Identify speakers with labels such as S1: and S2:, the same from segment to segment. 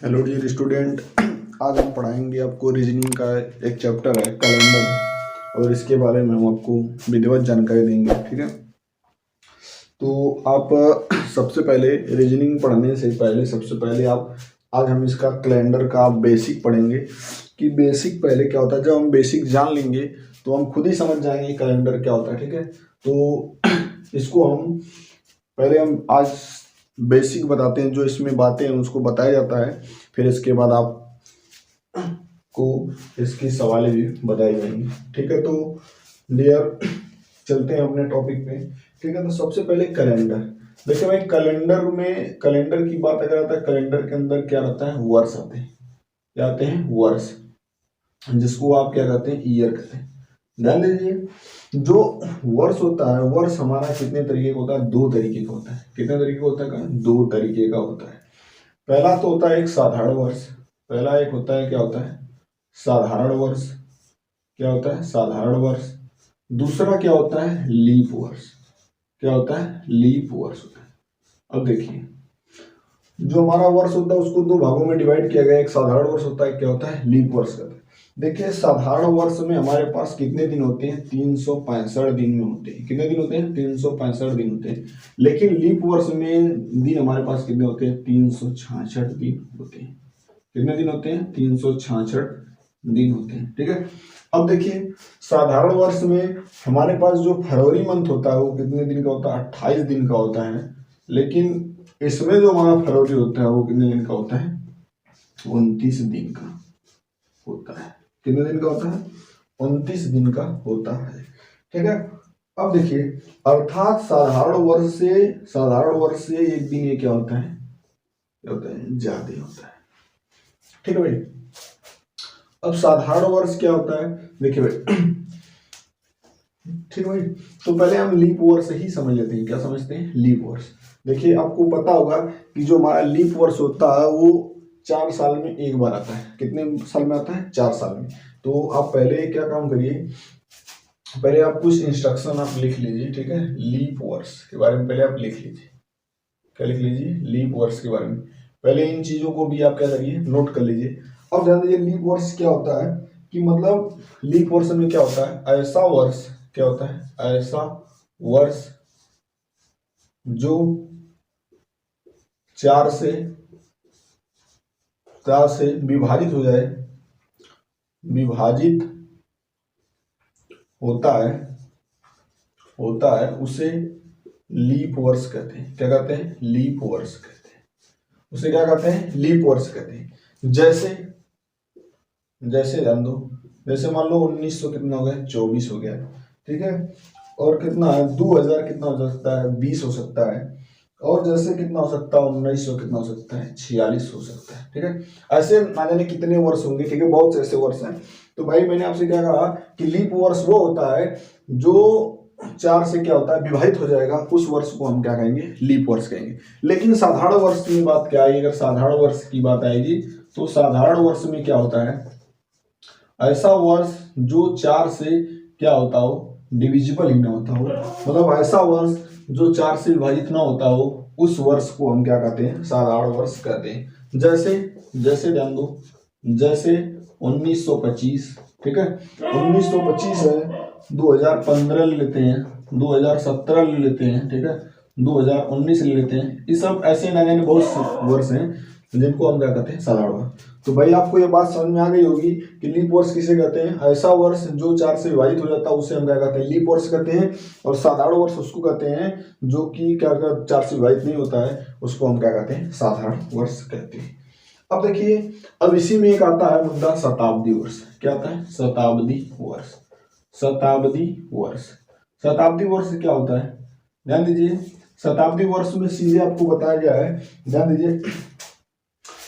S1: Hello dear student, आज हम पढ़ाएंगे आपको रीजनिंग का एक चैप्टर है कैलेंडर, और इसके बारे में हम आपको विधिवत जानकारी देंगे। ठीक है, तो आप सबसे पहले रीजनिंग पढ़ने से पहले सबसे पहले आप आज हम इसका कैलेंडर का बेसिक पढ़ेंगे कि बेसिक पहले क्या होता है। जब हम बेसिक जान लेंगे तो हम खुद ही समझ जाएंगे कैलेंडर क्या होता है। ठीक है, तो इसको हम आज बेसिक बताते हैं, जो इसमें बातें हैं उसको बताया जाता है, फिर इसके बाद आप को इसकी सवालें भी बताई जाएंगी। ठीक है, तो डियर चलते हैं अपने टॉपिक पे। ठीक है, तो सबसे पहले कैलेंडर। देखिए भाई, कैलेंडर की बात अगर आता है, कैलेंडर के अंदर क्या रहता है, वर्ष आते हैं। क्या आते हैं, वर्ष, जिसको आप क्या कहते हैं, ईयर कहते हैं। ध्यान दीजिए, जो वर्ष होता है, वर्ष हमारा कितने तरीके का होता है, दो तरीके का होता है। कितने तरीके का होता है, दो तरीके का होता है। पहला तो होता है एक साधारण वर्ष, पहला एक होता है क्या होता है, साधारण वर्ष। क्या होता है, साधारण वर्ष। दूसरा क्या होता है, लीप वर्ष। क्या होता है, लीप वर्ष होता है। अब देखिए, जो हमारा वर्ष होता है उसको दो भागों में डिवाइड किया गया, एक साधारण वर्ष होता है, क्या होता है, लीप वर्ष कहते हैं। देखिए, साधारण वर्ष में हमारे पास कितने दिन होते हैं, 365 दिन में होते हैं। कितने दिन होते हैं, 365 दिन होते हैं। लेकिन लीप वर्ष में दिन हमारे पास कितने होते हैं, 366 दिन होते हैं। कितने दिन होते हैं, 366 दिन होते हैं। ठीक है, अब देखिए, साधारण वर्ष में हमारे पास जो फरवरी मंथ होता है वो कितने दिन का होता है, 28 दिन का होता है। लेकिन इसमें जो हमारा फरवरी होता है वो कितने दिन का होता है, 29 दिन का होता है। कितने दिन का होता है, 29 दिन का होता है। ठीक है, अब देखिए, अर्थात साधारण वर्ष से एक दिन ये क्या होता है, ज्यादा होता है। ठीक है भाई, अब साधारण वर्ष क्या होता है, देखिए भाई। ठीक है भाई, तो पहले हम लीप वर्ष ही समझ लेते हैं। क्या समझते हैं, लीप वर्ष। देखिए, आपको पता होगा कि जो हमारा लीप वर्ष होता है वो 4 साल में एक बार आता है। कितने साल में आता है, 4 साल में। तो आप पहले क्या काम करिए, पहले आप कुछ इंस्ट्रक्शन आप लिख लीजिए। ठीक है, लीप वर्ष के बारे में पहले आप लिख लीजिए। क्या लिख लीजिए, लीप वर्ष के बारे में पहले इन चीजों को भी आप क्या करिए, नोट कर लीजिए। अब ध्यान दीजिए, लीप वर्ष क्या होता है कि मतलब लीप वर्ष में क्या होता है, ऐसा वर्ष, क्या होता है, ऐसा वर्ष जो 4 से विभाजित हो जाए, विभाजित होता है उसे लीप वर्ष कहते हैं। क्या कहते हैं, लीप वर्ष कहते हैं। उसे क्या कहते हैं, लीप वर्ष कहते हैं। जैसे ध्यान दो, जैसे मान लो 1900 कितना हो गया, 24 हो गया। ठीक है, और कितना है, 2000 कितना हो सकता है, 20 हो सकता है। और जैसे कितना हो सकता है, 1900 कितना हो सकता है, 46 हो सकता है। ठीक है, ऐसे ना जाने कितने वर्ष होंगे। ठीक है, बहुत से ऐसे वर्ष हैं। तो भाई मैंने आपसे क्या कहा कि लीप वर्ष वो होता है जो 4 से क्या होता है, विभाजित हो जाएगा, उस वर्ष को हम क्या कहेंगे, लीप वर्ष कहेंगे। लेकिन साधारण वर्ष की बात क्या आएगी, अगर साधारण वर्ष की बात आएगी तो साधारण वर्ष में क्या होता है, ऐसा वर्ष जो 4 से क्या होता हो, डिविजिबल ही ना होता हो। मतलब ऐसा वर्ष जो 4 से विभाजित ना होता हो, उस वर्ष को हम क्या कहते हैं, साधारण वर्ष कहते हैं। जैसे ध्यान दो, जैसे 1925। ठीक है, 1925 है, 2015 ले लेते हैं, 2017 ले लेते हैं। ठीक है, 2019 ले लेते हैं। ये सब ऐसे ना जाने बहुत वर्ष हैं जिनको हम क्या कहते हैं, साधारण वर्ष। तो भाई आपको ये बात समझ में आ गई होगी कि लीप वर्ष किसे कहते हैं, ऐसा वर्ष जो 4 से विभाजित हो जाता है उसे हम क्या कहते हैं, लीप वर्ष कहते हैं। और साधारण वर्ष उसको कहते हैं जो कि क्या 4 से विभाजित नहीं होता है, उसको हम क्या कहते हैं, साधारण वर्ष कहते हैं। अब देखिए, अब इसी में एक आता है मुद्दा, शताब्दी वर्ष। क्या आता है, शताब्दी वर्ष। शताब्दी वर्ष, शताब्दी वर्ष क्या होता है, ध्यान दीजिए। शताब्दी वर्ष में सीधे आपको बताया गया है, ध्यान दीजिए,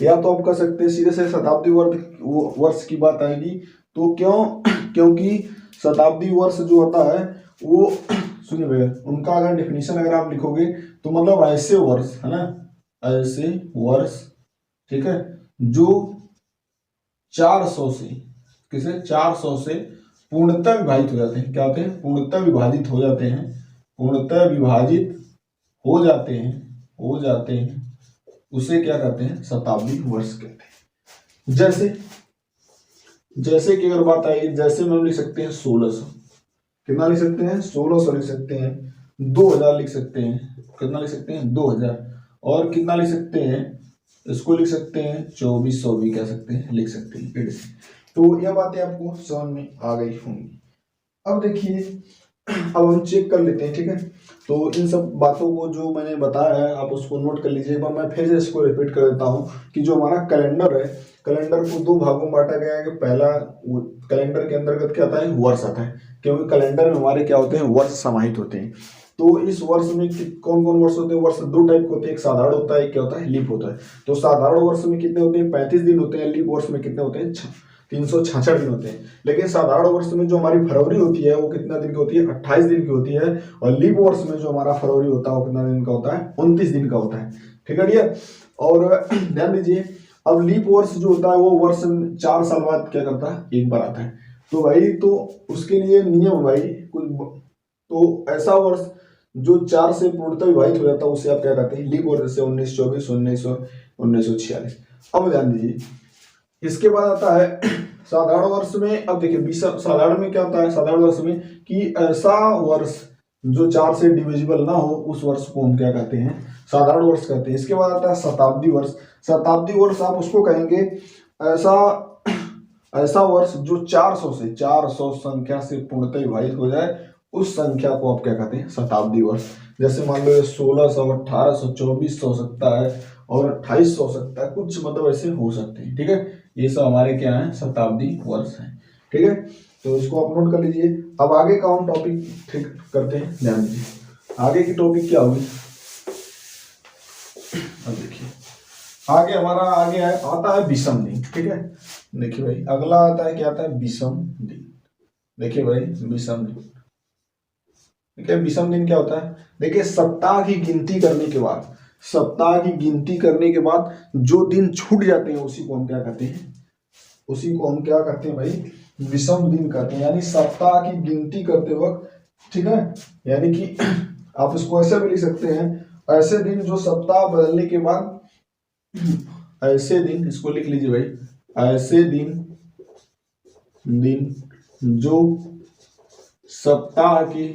S1: या तो आप कह सकते हैं सीधे से शताब्दी वर्ष की बात आएगी। तो क्योंकि शताब्दी वर्ष जो होता है वो सुनिए भैया, उनका अगर डेफिनेशन अगर आप लिखोगे तो मतलब ऐसे वर्ष, है ना, ऐसे वर्ष, ठीक है, जो 400 से, किसे, 400 से पूर्णतः विभाजित हो जाते हैं। क्या होते हैं, पूर्णतः विभाजित हो जाते हैं, पूर्णतः विभाजित हो जाते हैं उसे क्या कहते हैं, शताब्दी वर्ष कहते हैं। जैसे कि अगर बात आई, जैसे में हम लिख सकते हैं 1600, कितना लिख सकते हैं 1600 लिख सकते हैं, 2000 लिख सकते हैं, कितना लिख सकते हैं 2000, और कितना लिख सकते हैं, इसको लिख सकते हैं 2400 भी कह सकते हैं, लिख सकते हैं। तो यह बातें आपको समझ में आ गई होंगी। अब देखिए, अब हम चेक कर लेते हैं, ठीक है। तो इन सब बातों को जो मैंने बताया है आप उसको नोट कर लीजिए। एक बार मैं फिर से इसको रिपीट कर देता हूँ कि जो हमारा कैलेंडर है, कैलेंडर को दो भागों में बांटा गया है कि पहला, कैलेंडर के अंतर्गत क्या आता है, वर्ष आता है, क्योंकि कैलेंडर में हमारे क्या होते हैं, वर्ष समाहित होते हैं। तो इस वर्ष में कौन कौन वर्ष होते हैं, वर्ष दो टाइप के होते हैं, एक साधारण होता है, एक क्या होता है, लीप होता है। तो साधारण वर्ष में कितने होते हैं, 35 दिन होते हैं, लीप वर्ष में कितने होते हैं, 366 दिन होते हैं। लेकिन साधारण वर्ष में जो हमारी फरवरी होती है वो कितना दिन की होती है, 28 दिन की होती है, और लीप वर्ष में जो हमारा फरवरी होता है वो कितना दिन का होता है, 29 दिन का होता है, ठीक है डियर। और ध्यान दीजिए, अब लीप वर्ष जो होता है वो वर्ष 4 साल बाद क्या करता है, एक बार आता है। तो भाई तो उसके लिए नियम भाई कुछ, तो ऐसा वर्ष जो 4 से पूर्णतः विभाजित हो जाता है उसे आप क्या कहते हैं, लीप वर्ष, जैसे 1924, 1946। अब ध्यान दीजिए, इसके बाद आता है साधारण वर्ष में। अब देखिए साधारण में क्या होता है, साधारण वर्ष में कि ऐसा वर्ष जो 4 से डिविजिबल ना हो उस वर्ष को हम क्या कहते हैं, साधारण वर्ष कहते हैं। इसके बाद आता है शताब्दी वर्ष। शताब्दी वर्ष आप उसको कहेंगे ऐसा वर्ष जो 400 संख्या से पूर्णतः विभाजित हो जाए, उस संख्या को आप क्या कहते हैं, शताब्दी वर्ष। जैसे मान लो 1600, 1800, 2400 हो सकता है, और 2800 हो सकता है, कुछ मतलब ऐसे हो सकते हैं, ठीक है। ये सब हमारे क्या है, शताब्दी वर्ष है, ठीक है। तो इसको आप नोट कर लीजिए। अब आगे का हम टॉपिक ठीक करते हैं, ध्यान दीजिए आगे की टॉपिक क्या होगी। अब देखिए आगे हमारा आता है विषम दिन, ठीक है। देखिए भाई अगला आता है, क्या आता है, विषम दिन। देखिए भाई विषम दिन, देखिए विषम दिन क्या होता है। देखिए सप्ताह की गिनती करने के बाद, सप्ताह की गिनती करने के बाद जो दिन छूट जाते हैं उसी को हम क्या कहते हैं, उसी को हम क्या कहते हैं भाई, विषम दिन कहते हैं। यानी सप्ताह की गिनती करते वक्त, ठीक है, यानी कि आप इसको ऐसे भी लिख सकते हैं, ऐसे दिन जो सप्ताह बदलने के बाद, ऐसे दिन, इसको लिख लीजिए भाई, ऐसे दिन जो सप्ताह की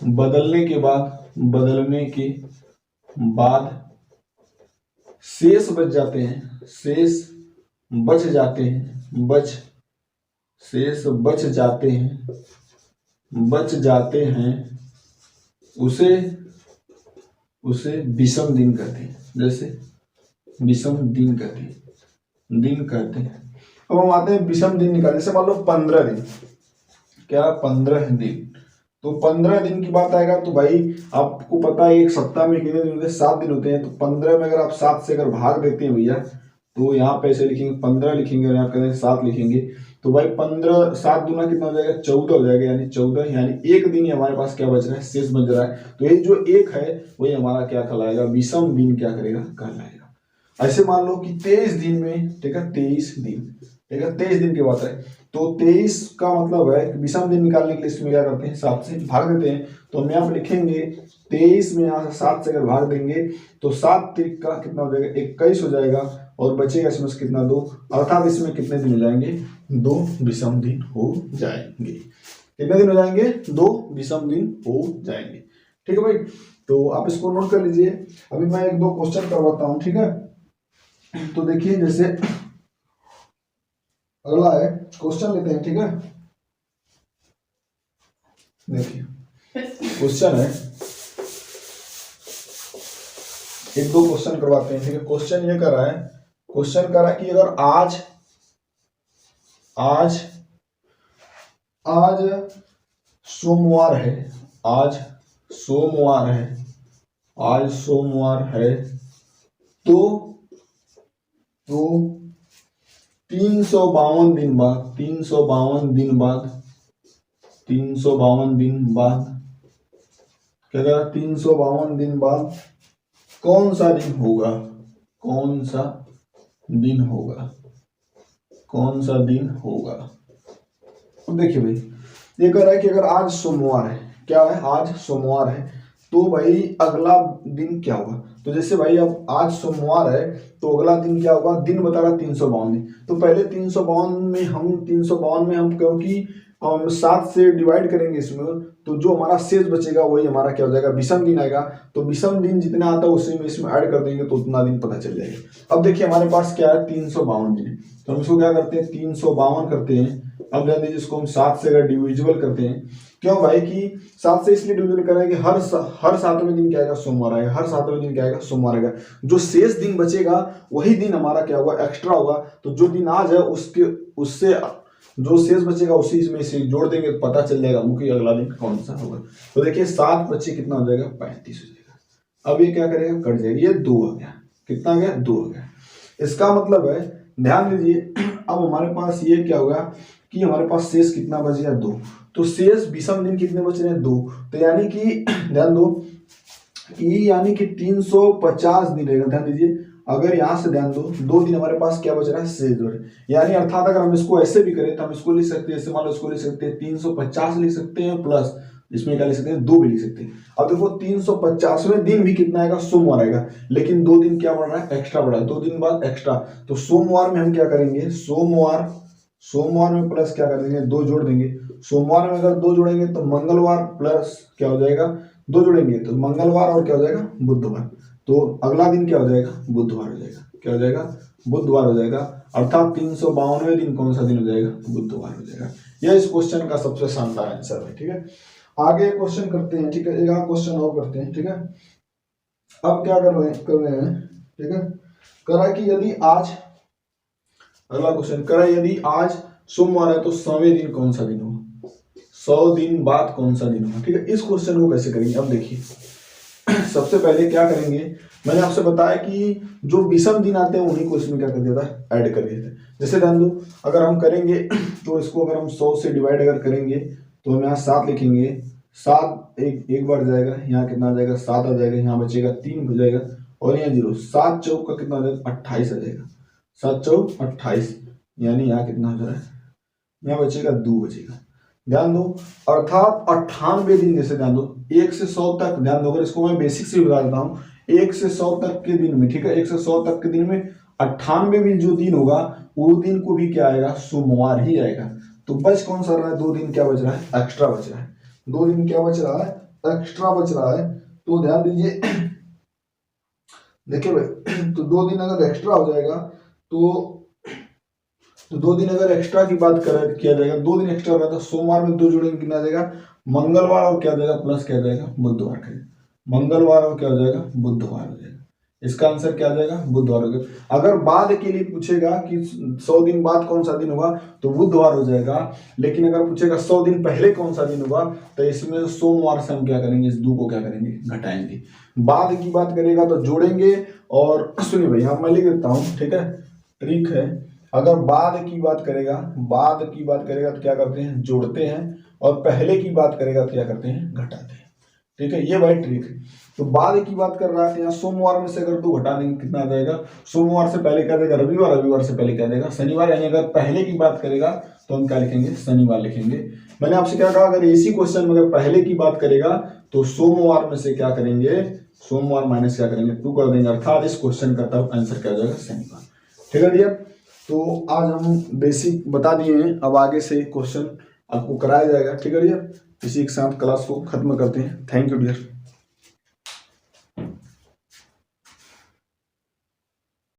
S1: बदलने के बाद शेष बच जाते हैं, शेष बच जाते हैं, उसे विषम दिन कहते हैं। जैसे विषम दिन कहते हैं। अब हम आते हैं विषम दिन निकाल, जैसे मान लो 15 दिन, क्या 15 दिन, तो 15 दिन की बात आएगा तो भाई आपको पता है एक सप्ताह में कितने दिन होते हैं, 7 दिन होते हैं। तो 15 में अगर आप 7 से अगर भाग देते हैं भैया, तो यहाँ पे ऐसे लिखेंगे 15 लिखेंगे, और यहाँ पे 7 लिखेंगे, तो भाई 15, 7 दूना कितना हो जाएगा, 14 हो जाएगा। यानी 14, यानी एक दिन ही हमारे पास क्या बच रहा है, शेष बच रहा है। तो ये जो एक है वही हमारा क्या कहलाएगा, विषम दिन क्या करेगा, कहलाएगा। ऐसे मान लो कि 23 दिन में, ठीक है, 23 दिन की बात है, तो 23 का मतलब है विषम दिन निकालने के लिए इसमें क्या करते हैं, 7 से भाग देते हैं। तो हम यहाँ पे लिखेंगे 23 में यहाँ से 7 से अगर भाग देंगे तो 7 तिरिक का कितना हो जाएगा, 21 हो जाएगा, और बचेगा इसमें से कितना, 2, अर्थात इसमें कितने दिन हो जाएंगे, 2 विषम दिन हो जाएंगे। कितने दिन हो जाएंगे, 2 विषम दिन हो जाएंगे, ठीक है भाई। तो आप इसको नोट कर लीजिए। अभी मैं 1-2 क्वेश्चन करवाता हूँ, ठीक है। तो देखिए जैसे अगला है, क्वेश्चन लेते हैं, ठीक है। देखिए क्वेश्चन है, 1-2 क्वेश्चन करवाते हैं, ठीक है। क्वेश्चन ये कर रहा है कि अगर आज सोमवार है, तो 352 दिन बाद, 352 दिन बाद कौन सा दिन होगा। अब देखिए भाई ये कह रहा है कि अगर आज सोमवार है, क्या है, आज सोमवार है, तो भाई अगला दिन क्या होगा। तो जैसे भाई अब आज सोमवार है तो अगला दिन क्या होगा, दिन बता रहा 352 दिन। तो पहले 352 में हम क्योंकि 7 से डिवाइड करेंगे इसमें, तो जो हमारा शेष बचेगा वही हमारा क्या हो जाएगा, विषम दिन आएगा। तो विषम दिन जितना आता है उसी में इसमें ऐड कर देंगे तो उतना दिन पता चल जाएगा। अब देखिए हमारे पास क्या है, 352 दिन, तो हम इसको क्या करते हैं 352 करते हैं। अब ध्यान दीजिए इसको हम 7 से अगर डिविजिबल करते हैं, क्यों भाई कि 7 से इसलिए डिविजिबल करें कि हर 7वें दिन क्या आएगा, सोमवार आएगा, हर 7वें दिन क्या आएगा, सोमवार आएगा। जो शेष दिन बचेगा वही दिन हमारा क्या होगा, एक्स्ट्रा होगा। तो जो दिन आज है उससे जो शेष बचेगा उसी में से जोड़ देंगे तो पता चल जाएगा मुझे अगला दिन कौन सा होगा। तो देखिए 7 बच्चे कितना हो जाएगा, 35 हो जाएगा। अब ये क्या करेगा, कट जाएगा, ये 2 आ गया, कितना आ गया, 2 आ गया। इसका मतलब है, ध्यान दीजिए अब हमारे पास ये क्या होगा कि हमारे पास शेष कितना बच गया, 2। तो शेष विषम दिन कितने बच रहे हैं, 2। तो यानी कि ध्यान दो यानी कि 350 दिन रहेगा। ध्यान दीजिए अगर यहां से ध्यान दो 2 दिन हमारे पास क्या बच रहा है, शेष बच रहा है। यानी अर्थात अगर हम इसको ऐसे भी करें तो हम इसको लिख सकते हैं, ऐसे मान लो इसको लिख सकते हैं 350 लिख सकते हैं, प्लस इसमें क्या लिख सकते हैं, 2 भी लिख सकते हैं। अब देखो 350वें दिन भी कितना आएगा, सोमवार आएगा, लेकिन 2 दिन क्या बढ़ रहा है, एक्स्ट्रा बढ़ रहा है, 2 दिन बाद एक्स्ट्रा। तो सोमवार में हम क्या करेंगे, सोमवार में प्लस क्या कर देंगे, 2 जोड़ देंगे। सोमवार में अगर 2 जोड़ेंगे तो मंगलवार प्लस क्या हो जाएगा, 2 जोड़ेंगे तो मंगलवार और क्या हो जाएगा, बुधवार। तो अगला दिन क्या हो जाएगा, बुधवार हो जाएगा। क्या हो जाएगा, बुधवार हो जाएगा। अर्थात 352वें दिन कौन सा दिन हो जाएगा, बुधवार हो जाएगा। यह इस क्वेश्चन का सबसे शानदार आंसर है। ठीक है, आगे क्वेश्चन करते हैं। ठीक है, एक और क्वेश्चन और करते हैं। ठीक है, अब क्या कर रहे हैं। ठीक है, करा कि यदि आज, अगला क्वेश्चन करा यदि आज सोमवार है तो 100वें दिन कौन सा दिन होगा, 100 दिन बाद कौन सा दिन होगा। ठीक है, इस क्वेश्चन को कैसे करेंगे, अब देखिए सबसे पहले क्या करेंगे, मैंने आपसे बताया कि जो विषम दिन आते हैं उन्हीं को इसमें क्या कर दिया था, ऐड कर दिया था। जैसे ध्यान दो अगर हम करेंगे तो इसको अगर हम 100 से डिवाइड अगर करेंगे तो हम यहाँ 7 लिखेंगे, 7 एक बार जाएगा, यहाँ कितना आ जाएगा, 7 आ जाएगा, यहाँ बचेगा 3 हो जाएगा और यहाँ 0। 7 चौक का कितना आ जाएगा, 28 आ जाएगा, 7 चौक 28, यानी यहाँ कितना हो जा रहा है, यहाँ बचेगा 2 बचेगा। ध्यान दो अर्थात 98 दिन, जैसे ध्यान दो 1 से 100 तक, ध्यान दो अगर इसको मैं बेसिक से बता देता हूँ, 1 से 100 तक के दिन में, ठीक है 1 से 100 तक के दिन में 98 जो दिन होगा वो दिन को भी क्या आएगा, सोमवार ही आएगा। तो बच कौन सा रहा है, 2 दिन क्या बच रहा है, एक्स्ट्रा बच रहा है। 2 दिन क्या बच रहा है, एक्स्ट्रा बच रहा है। तो ध्यान दीजिए देखिए भाई, तो 2 दिन अगर एक्स्ट्रा हो जाएगा तो 2 दिन अगर एक्स्ट्रा की बात किया जाएगा, 2 दिन एक्स्ट्रा होगा तो सोमवार में 2 जोड़ेंगे कितना आ जाएगा, मंगलवार और क्या हो जाएगा, प्लस क्या हो जाएगा, बुधवार का, मंगलवार और क्या हो जाएगा, बुधवार हो जाएगा। इसका आंसर क्या आ जाएगा, बुधवार हो जाएगा। अगर बाद के लिए पूछेगा कि 100 दिन बाद कौन सा दिन होगा तो बुधवार हो जाएगा, लेकिन अगर पूछेगा 100 दिन पहले कौन सा दिन होगा तो इसमें सोमवार से हम क्या करेंगे, इस 2 को क्या करेंगे, घटाएंगे। बाद की बात करेगा तो जोड़ेंगे। और सुनिए भाई यहाँ मैं लिख देता हूँ, ठीक है ट्रिक है, अगर बाद की बात करेगा तो क्या करते हैं, जोड़ते हैं, और पहले की बात करेगा तो क्या करते हैं, घटाते हैं। ठीक है, ये भाई ट्रिक है। तो बाद की बात कर रहा है तो यहाँ सोमवार में से अगर 2 घटा देंगे कितना आ जाएगा, सोमवार से पहले क्या देगा, रविवार, रविवार से पहले क्या देगा, शनिवार। यानी अगर पहले की बात करेगा तो हम क्या लिखेंगे, शनिवार लिखेंगे। मैंने आपसे क्या कहा, अगर इसी क्वेश्चन में अगर पहले की बात करेगा तो सोमवार में से क्या करेंगे, सोमवार माइनस क्या करेंगे, 2 कर देंगे। अर्थात इस क्वेश्चन का तब आंसर क्या हो जाएगा, शनिवार। ठीक है डियर, तो आज हम बेसिक बता दिए हैं, अब आगे से क्वेश्चन आपको कराया जाएगा। ठीक है डियर, इसी के साथ क्लास को खत्म करते हैं। Thank you dear.